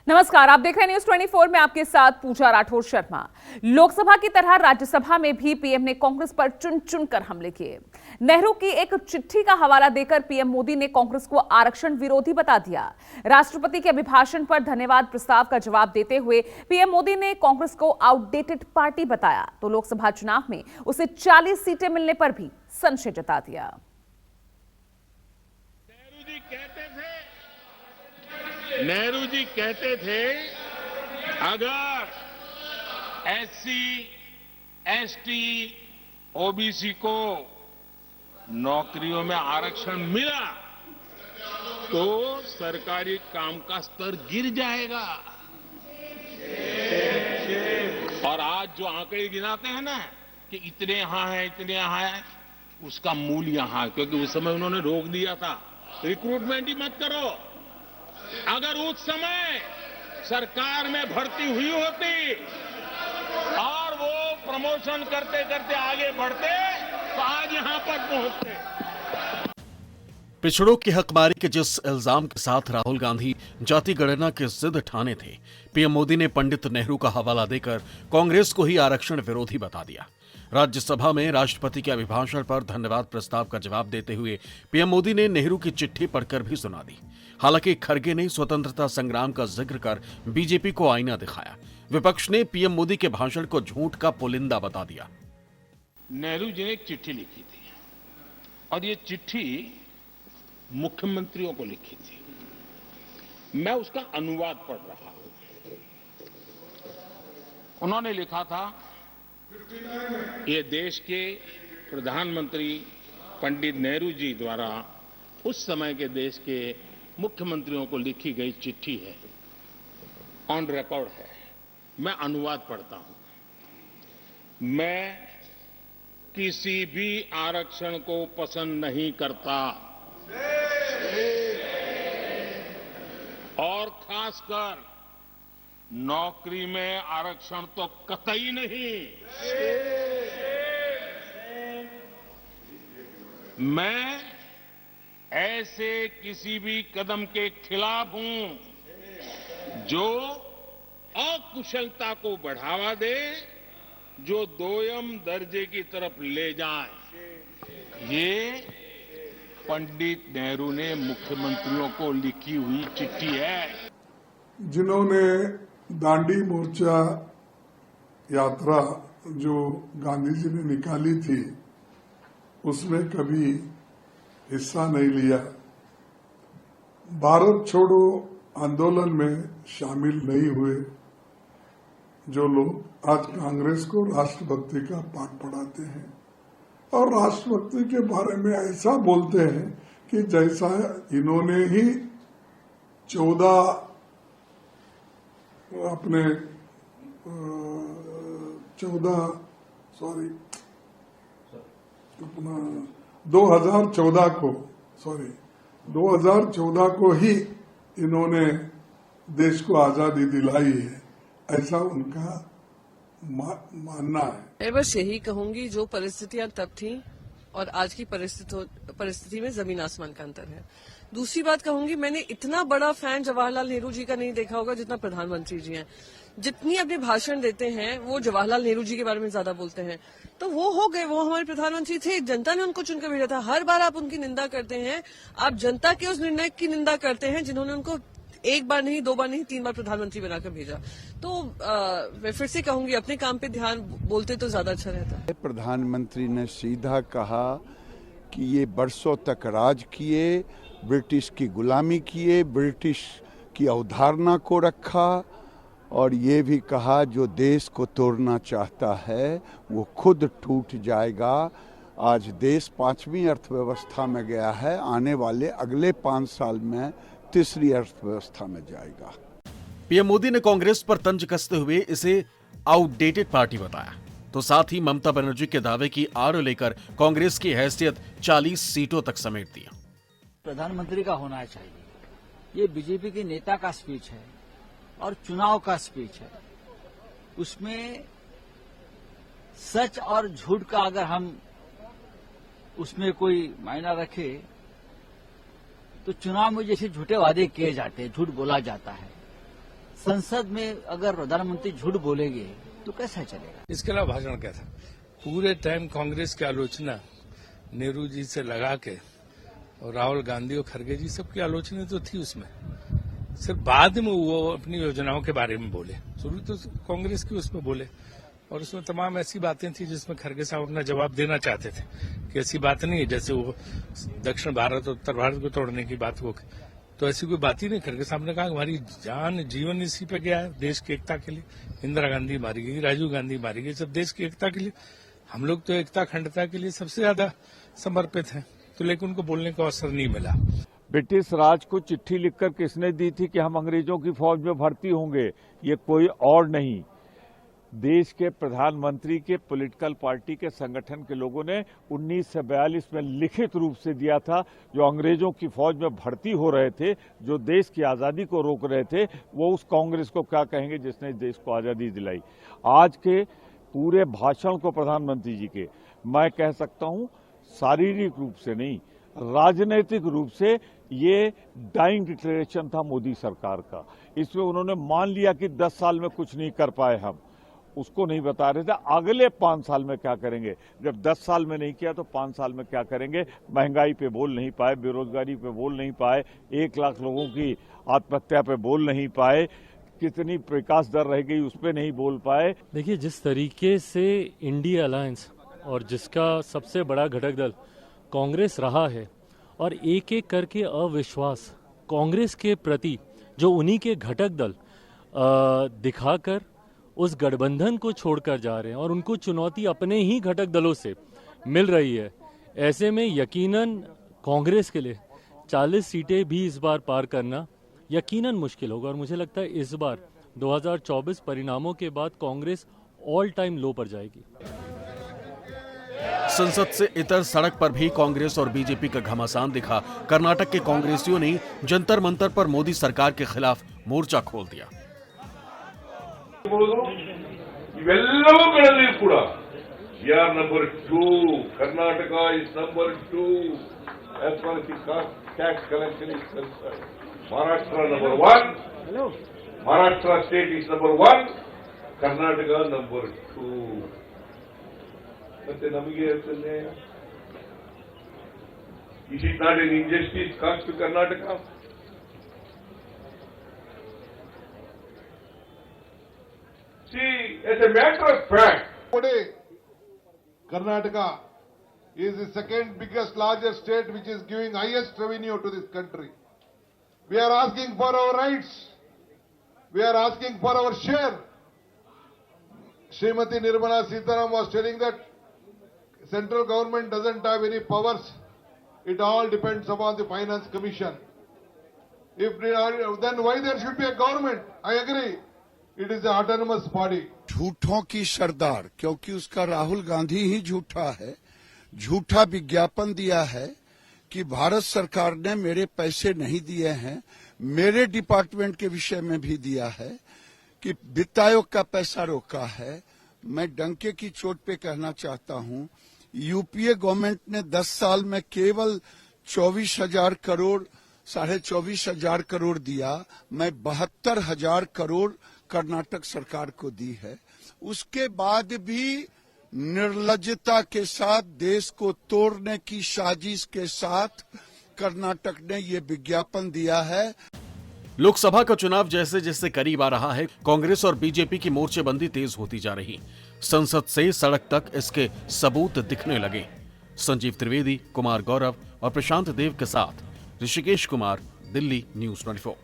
नमस्कार, आप देख रहे हैं न्यूज 24 में आपके साथ पूजा राठौर शर्मा। लोकसभा की तरह राज्यसभा में भी पीएम ने कांग्रेस पर चुन चुन कर हमले किए। नेहरू की एक चिट्ठी का हवाला देकर पीएम मोदी ने कांग्रेस को आरक्षण विरोधी बता दिया। राष्ट्रपति के अभिभाषण पर धन्यवाद प्रस्ताव का जवाब देते हुए पीएम मोदी ने कांग्रेस को आउटडेटेड पार्टी बताया, तो लोकसभा चुनाव में उसे 40 सीटें मिलने पर भी संशय जता दिया। नेहरू जी कहते थे, अगर एससी, एसटी, ओबीसी को नौकरियों में आरक्षण मिला तो सरकारी काम का स्तर गिर जाएगा। और आज जो आंकड़े गिनाते हैं ना कि इतने यहां है, इतने यहां है, उसका मूल यहां है, क्योंकि उस समय उन्होंने रोक दिया था रिक्रूटमेंट ही मत करो। अगर उस समय सरकार में भर्ती हुई होती और वो प्रमोशन करते करते आगे बढ़ते तो आज यहां पर पहुंचते। पिछड़ों की हकमारी के जिस इल्जाम के साथ राहुल गांधी जाति गणना की जिद ठाने थे, पीएम मोदी ने पंडित नेहरू का हवाला देकर कांग्रेस को ही आरक्षण विरोधी बता दिया। राज्यसभा में राष्ट्रपति के अभिभाषण पर धन्यवाद प्रस्ताव का जवाब देते हुए पीएम मोदी ने नेहरू की चिट्ठी पढ़कर भी सुना दी। हालांकि खड़गे ने स्वतंत्रता संग्राम का जिक्र कर बीजेपी को आईना दिखाया। विपक्ष ने पीएम मोदी के भाषण को झूठ का पुलिंदा बता दिया। नेहरू जी ने एक चिट्ठी लिखी थी और ये चिट्ठी मुख्यमंत्रियों को लिखी थी। मैं उसका अनुवाद पढ़ रहा हूं। उन्होंने लिखा था, ये देश के प्रधानमंत्री पंडित नेहरू जी द्वारा उस समय के देश के मुख्यमंत्रियों को लिखी गई चिट्ठी है, ऑन रिकॉर्ड है। मैं अनुवाद पढ़ता हूं। मैं किसी भी आरक्षण को पसंद नहीं करता और खासकर नौकरी में आरक्षण तो कतई नहीं। मैं ऐसे किसी भी कदम के खिलाफ हूं जो अकुशलता को बढ़ावा दे, जो दोयम दर्जे की तरफ ले जाए। ये पंडित नेहरू ने मुख्यमंत्रियों को लिखी हुई चिट्ठी है। जिन्होंने दांडी मोर्चा यात्रा जो गांधी जी ने निकाली थी उसमें कभी हिस्सा नहीं लिया, भारत छोड़ो आंदोलन में शामिल नहीं हुए, जो लोग आज कांग्रेस को राष्ट्रभक्ति का पाठ पढ़ाते हैं और राष्ट्रभक्ति के बारे में ऐसा बोलते हैं कि जैसा इन्होंने ही 14 2014 को ही इन्होंने देश को आजादी दिलाई है, ऐसा उनका मानना है। मैं बस यही कहूंगी, जो परिस्थितियां तब थी और आज की परिस्थिति में जमीन आसमान का अंतर है। दूसरी बात कहूंगी, मैंने इतना बड़ा फैन जवाहरलाल नेहरू जी का नहीं देखा होगा जितना प्रधानमंत्री जी हैं। जितनी अपने भाषण देते हैं वो जवाहरलाल नेहरू जी के बारे में ज्यादा बोलते हैं। तो वो हो गए, वो हमारे प्रधानमंत्री थे, जनता ने उनको चुनकर भेजा था। हर बार आप उनकी निंदा करते हैं, आप जनता के उस निर्णय की निंदा करते हैं जिन्होंने उनको एक बार नहीं, 2 बार नहीं, 3 बार प्रधानमंत्री बनाकर भेजा। तो मैं फिर से कहूंगी, अपने काम पे ध्यान बोलते तो ज्यादा अच्छा रहता है। प्रधानमंत्री ने सीधा कहा कि ये बरसों तक राज किए, ब्रिटिश की गुलामी किए, ब्रिटिश की अवधारणा को रखा और ये भी कहा जो देश को तोड़ना चाहता है वो खुद टूट जाएगा। आज देश 5वीं अर्थव्यवस्था में गया है, आने वाले अगले 5 साल में तीसरी अर्थव्यवस्था में जाएगा। पीएम मोदी ने कांग्रेस पर तंज कसते हुए इसे आउटडेटेड पार्टी बताया, तो साथ ही ममता बनर्जी के दावे की आड़ लेकर कांग्रेस की हैसियत 40 सीटों तक समेट दी। प्रधानमंत्री का होना चाहिए। ये बीजेपी के नेता का स्पीच है और चुनाव का स्पीच है। उसमें सच और झूठ का अगर हम उसमें कोई मायना रखे तो चुनाव में जैसे झूठे वादे किए जाते हैं, झूठ बोला जाता है, संसद में अगर प्रधानमंत्री झूठ बोलेंगे तो कैसा चलेगा? इसके अलावा भाषण क्या था? पूरे टाइम कांग्रेस की आलोचना नेहरू जी से लगा के और राहुल गांधी और खड़गे जी सबकी आलोचना तो थी उसमें। सिर्फ बाद में वो अपनी योजनाओं के बारे में बोले, शुरू तो कांग्रेस की उसमें बोले और उसमें तमाम ऐसी बातें थी जिसमें खड़गे साहब अपना जवाब देना चाहते थे कि ऐसी बात नहीं है, जैसे वो दक्षिण भारत और उत्तर भारत को तोड़ने की बात वो, तो ऐसी कोई बात ही नहीं। खड़गे साहब ने कहा हमारी जान जीवन इसी पे गया है, देश की एकता के लिए। इंदिरा गांधी मारी गई, राजीव गांधी मारी गई, सब देश की एकता के लिए। हम लोग तो एकता अखंडता के लिए सबसे ज्यादा समर्पित हैं, तो लेकिन उनको बोलने का अवसर नहीं मिला। ब्रिटिश राज को चिट्ठी लिखकर किसने दी थी कि हम अंग्रेजों की फौज में भर्ती होंगे? ये कोई और नहीं, देश के प्रधानमंत्री के पॉलिटिकल पार्टी के संगठन के लोगों ने 1942 में लिखित रूप से दिया था। जो अंग्रेजों की फौज में भर्ती हो रहे थे, जो देश की आज़ादी को रोक रहे थे, वो उस कांग्रेस को क्या कहेंगे जिसने इस देश को आज़ादी दिलाई? आज के पूरे भाषण को प्रधानमंत्री जी के, मैं कह सकता हूं शारीरिक रूप से नहीं, राजनीतिक रूप से ये डाइंग डिक्लेरेशन था मोदी सरकार का। इसमें उन्होंने मान लिया कि 10 साल में कुछ नहीं कर पाए, हम उसको नहीं बता रहे थे अगले 5 साल में क्या करेंगे। जब 10 साल में नहीं किया तो 5 साल में क्या करेंगे? महंगाई पे बोल नहीं पाए, बेरोजगारी पे बोल नहीं पाए, 1 लाख लोगों की आत्महत्या पे बोल नहीं पाए, कितनी विकास दर रह गई उस पर नहीं बोल पाए। देखिए, जिस तरीके से इंडिया अलायंस और जिसका सबसे बड़ा घटक दल कांग्रेस रहा है और एक एक करके अविश्वास कांग्रेस के प्रति जो उन्हीं के घटक दल दिखाकर उस गठबंधन को छोड़कर जा रहे हैं और उनको चुनौती अपने ही घटक दलों से मिल रही है, ऐसे में यकीनन कांग्रेस के लिए 40 सीटें भी इस बार पार करना यकीनन मुश्किल होगा। और मुझे लगता है इस बार 2024 परिणामों के बाद कांग्रेस ऑल टाइम लो पर जाएगी। संसद से इतर सड़क पर भी कांग्रेस और बीजेपी का घमासान दिखा। कर्नाटक के कांग्रेसियों ने जंतर मंतर पर मोदी सरकार के खिलाफ मोर्चा खोल दिया। ಇವೆಲ್ಲವುಗಳಲ್ಲಿ ಕೂಡ ಯಾರ್ number 2 Karnataka is number 2 as far as the tax collection is concerned. Maharashtra number 1, Maharashtra state is number 1, Karnataka number 2. ಮತ್ತೆ ನಮಗೆ ಹೇಳ್ತೇನೆ, is it not an injustice comes to Karnataka? See, as a matter of fact, today Karnataka is the second biggest, largest state which is giving highest revenue to this country. We are asking for our rights. We are asking for our share. Srimati Nirmala Sitaram was telling that central government doesn't have any powers. It all depends upon the Finance Commission. If they are, then why there should be a government? I agree. It is an autonomous body. झूठों की सरदार, क्योंकि उसका राहुल गांधी ही झूठा है। झूठा विज्ञापन दिया है कि भारत सरकार ने मेरे पैसे नहीं दिए हैं, मेरे डिपार्टमेंट के विषय में भी दिया है कि वित्त आयोग का पैसा रोका है। मैं डंके की चोट पे कहना चाहता हूं, यूपीए गवर्नमेंट ने 10 साल में केवल 24,000 करोड़, 24,500 करोड़ दिया। मैं 72,000 करोड़ कर्नाटक सरकार को दी है। उसके बाद भी निर्लज्जता के साथ, देश को तोड़ने की साजिश के साथ कर्नाटक ने ये विज्ञापन दिया है। लोकसभा का चुनाव जैसे जैसे करीब आ रहा है, कांग्रेस और बीजेपी की मोर्चेबंदी तेज होती जा रही। संसद से सड़क तक इसके सबूत दिखने लगे। संजीव त्रिवेदी, कुमार गौरव और प्रशांत देव के साथ ऋषिकेश कुमार, दिल्ली न्यूज़ 24।